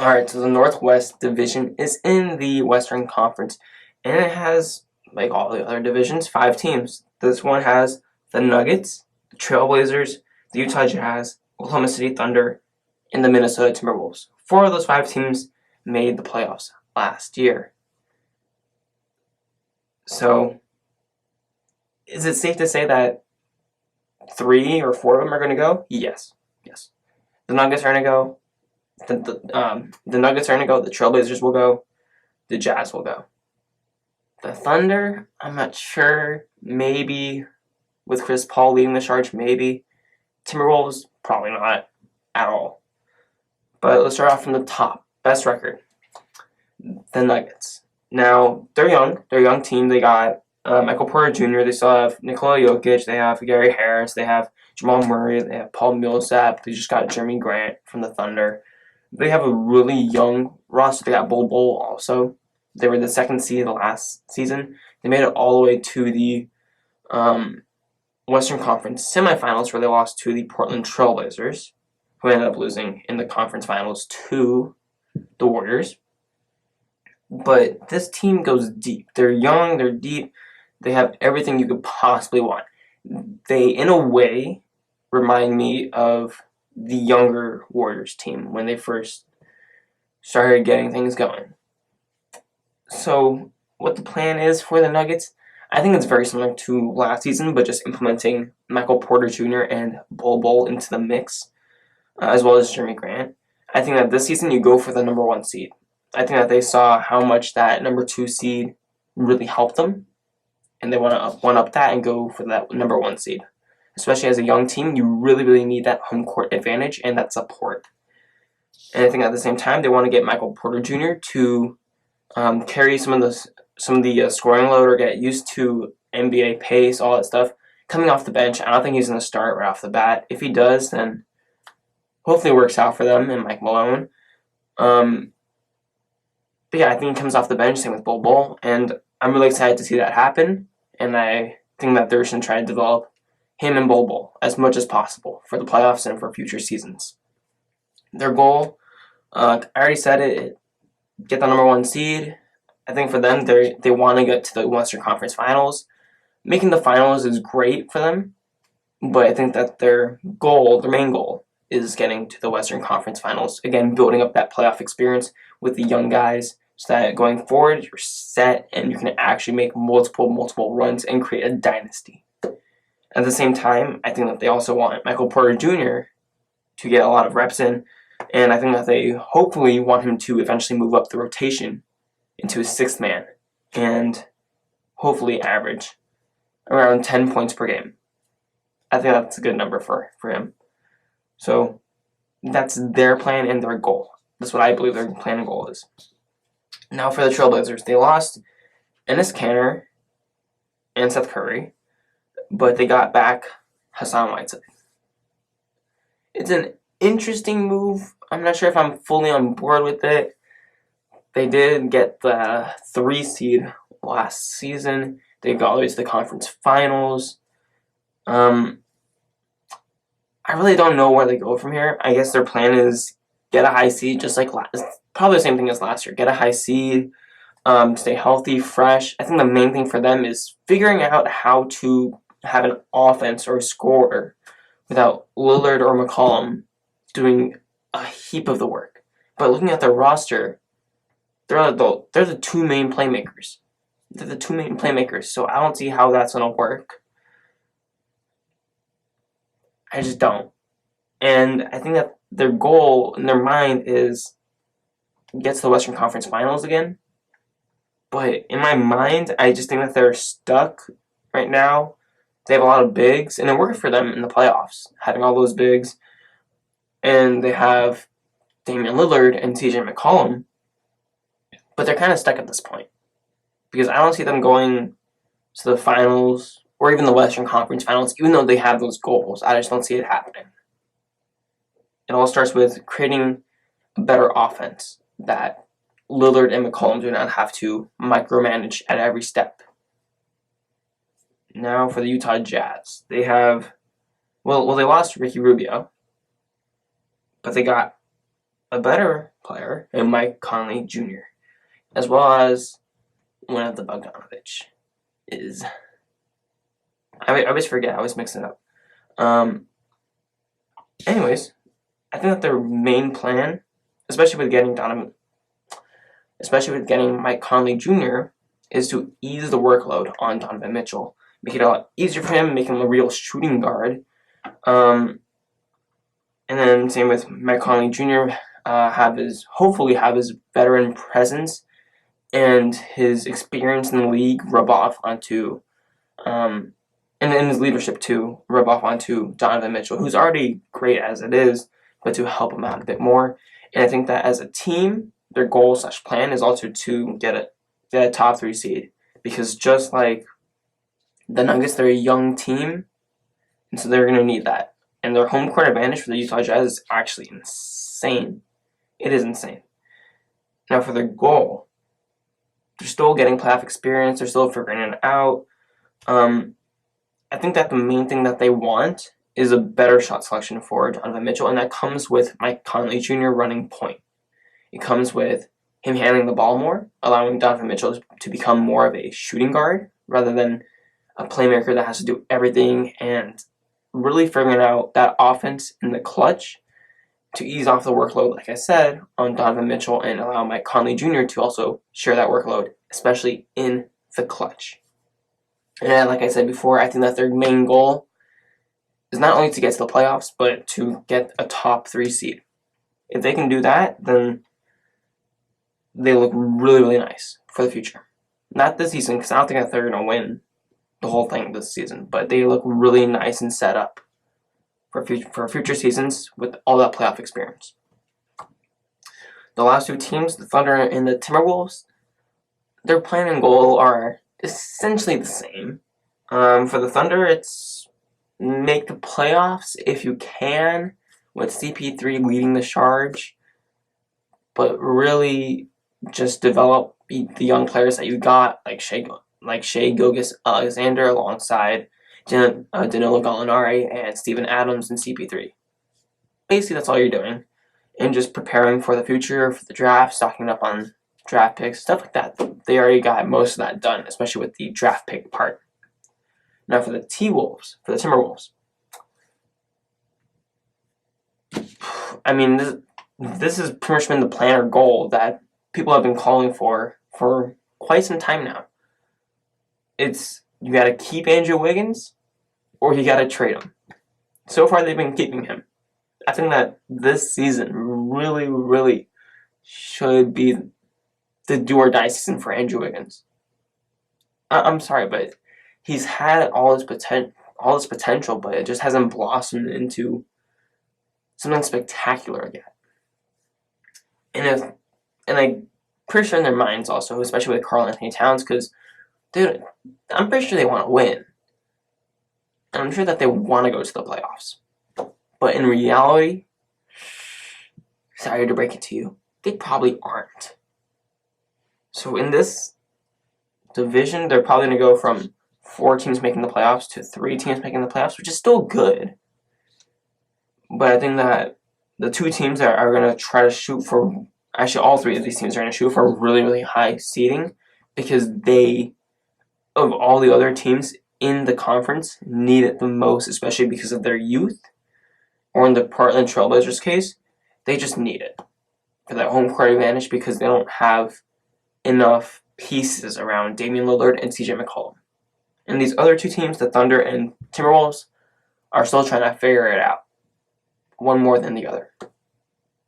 Alright, so the Northwest Division is in the Western Conference, and it has, like all the other divisions, 5 teams. This one has the Nuggets, the Trailblazers, the Utah Jazz, Oklahoma City Thunder, and the Minnesota Timberwolves. 4 of those 5 teams made the playoffs last year. So, is it safe to say that 3 or 4 of them are going to go? Yes. The Nuggets are going to go. The Nuggets are going to go. The Trailblazers will go. The Jazz will go. The Thunder, I'm not sure. Maybe with Chris Paul leading the charge, maybe. Timberwolves, probably not at all. But let's start off from the top. Best record. The Nuggets. Now, they're young. They're a young team. They got Michael Porter Jr. They still have Nikola Jokic. They have Gary Harris. They have Jamal Murray. They have Paul Millsap. They just got Jeremy Grant from the Thunder. They have a really young roster. They got Bol also. They were the 2nd seed last season. They made it all the way to the Western Conference semifinals, where they lost to the Portland Trailblazers, who ended up losing in the conference finals to the Warriors. But this team goes deep. They're young, they're deep, they have everything you could possibly want. They, in a way, remind me of the younger Warriors team when they first started getting things going. So, what the plan is for the Nuggets, I think it's very similar to last season, but just implementing Michael Porter Jr. and Bol into the mix, as well as Jeremy Grant. I think that this season you go for the number 1 seed. I think that they saw how much that number 2 seed really helped them, and they want to one-up that and go for that number 1 seed. Especially as a young team, you really need that home court advantage and that support. And I think at the same time, they want to get Michael Porter Jr. to carry some of the scoring load or get used to NBA pace, all that stuff. Coming off the bench, I don't think he's going to start right off the bat. If he does, then hopefully it works out for them and Mike Malone. But yeah, I think he comes off the bench, same with Bol, and I'm really excited to see that happen. And I think that they're going to try to develop him and Bol as much as possible for the playoffs and for future seasons. Their goal, I already said it, get the number 1 seed. I think for them, they want to get to the Western Conference Finals. Making the finals is great for them, but I think that their main goal, is getting to the Western Conference Finals. Again, building up that playoff experience with the young guys so that going forward, you're set and you can actually make multiple runs and create a dynasty. At the same time, I think that they also want Michael Porter Jr. to get a lot of reps in, and I think that they hopefully want him to eventually move up the rotation into a 6th man and hopefully average around 10 points per game. I think that's a good number for him. So that's their plan and their goal. That's what I believe their plan and goal is. Now for the Trailblazers, they lost Enes Kanter and Seth Curry, but they got back Hassan Whiteside. It's an interesting move. I'm not sure if I'm fully on board with it. They did get the 3 seed last season. They got all the way to the conference finals. I really don't know where they go from here. I guess their plan is get a high seed, just like probably the same thing as last year. Get a high seed, stay healthy, fresh. I think the main thing for them is figuring out how to have an offense or a scorer without Lillard or McCollum doing a heap of the work. But looking at their roster, they're the 2 main playmakers. They're the 2 main playmakers, so I don't see how that's going to work. I just don't. And I think that their goal in their mind is get to the Western Conference Finals again. But in my mind, I just think that they're stuck right now. They have a lot of bigs, and it worked for them in the playoffs, having all those bigs. And they have Damian Lillard and TJ McCollum. But they're kind of stuck at this point. Because I don't see them going to the finals or even the Western Conference Finals, even though they have those goals. I just don't see it happening. It all starts with creating a better offense that Lillard and McCollum do not have to micromanage at every step. Now for the Utah Jazz. They have, they lost Ricky Rubio, but they got a better player in Mike Conley Jr., as well as one of the Bogdanovich is. I always forget. I always mix it up. Anyways, I think that their main plan, especially with getting Mike Conley Jr., is to ease the workload on Donovan Mitchell, make it a lot easier for him, make him a real shooting guard. And then same with Mike Conley Jr. Hopefully have his veteran presence and his experience in the league rub off onto, and his leadership too, rub off onto Donovan Mitchell, who's already great as it is, but to help him out a bit more. And I think that as a team, their goal/plan is also to get a top 3 seed, because just like the Nuggets, they're a young team, and so they're going to need that. And their home court advantage for the Utah Jazz is actually insane. It is insane. Now for their goal, they're still getting playoff experience. They're still figuring it out. I think that the main thing that they want is a better shot selection for Donovan Mitchell, and that comes with Mike Conley Jr. running point. It comes with him handling the ball more, allowing Donovan Mitchell to become more of a shooting guard rather than a playmaker that has to do everything, and really figuring out that offense in the clutch to ease off the workload, like I said, on Donovan Mitchell, and allow Mike Conley Jr. to also share that workload, especially in the clutch. And like I said before, I think that their main goal is not only to get to the playoffs, but to get a top 3 seed. If they can do that, then they look really, really nice for the future. Not this season, because I don't think that they're going to win the whole thing this season, but they look really nice and set up for future seasons with all that playoff experience. The last 2 teams, the Thunder and the Timberwolves, their plan and goal are essentially the same. For the Thunder, it's make the playoffs if you can, with CP3 leading the charge, but really just develop the young players that you got, like Shai Gilgeous-Alexander alongside Danilo Gallinari and Steven Adams and CP3. Basically, that's all you're doing, and just preparing for the future, for the draft, stocking up on draft picks, stuff like that. They already got most of that done, especially with the draft pick part. Now for the Timberwolves. I mean, this has pretty much been the plan or goal that people have been calling for quite some time now. It's, you got to keep Andrew Wiggins, or you got to trade him. So far, they've been keeping him. I think that this season really, really should be the do-or-die season for Andrew Wiggins. I'm sorry, but he's had all his potential, but it just hasn't blossomed into something spectacular yet. And I'm pretty sure in their minds also, especially with Karl Anthony Towns, because I'm pretty sure they want to win. And I'm sure that they want to go to the playoffs. But in reality, sorry to break it to you, they probably aren't. So in this division, they're probably going to go from 4 teams making the playoffs to 3 teams making the playoffs, which is still good. But I think that the 2 teams that are going to try to shoot for, actually all 3 of these teams are going to shoot for really, really high seeding, because they, of all the other teams in the conference, need it the most, especially because of their youth. Or in the Portland Trailblazers case, they just need it for that home court advantage, because they don't have enough pieces around Damian Lillard and CJ McCollum. And these other 2 teams, the Thunder and Timberwolves, are still trying to figure it out, one more than the other.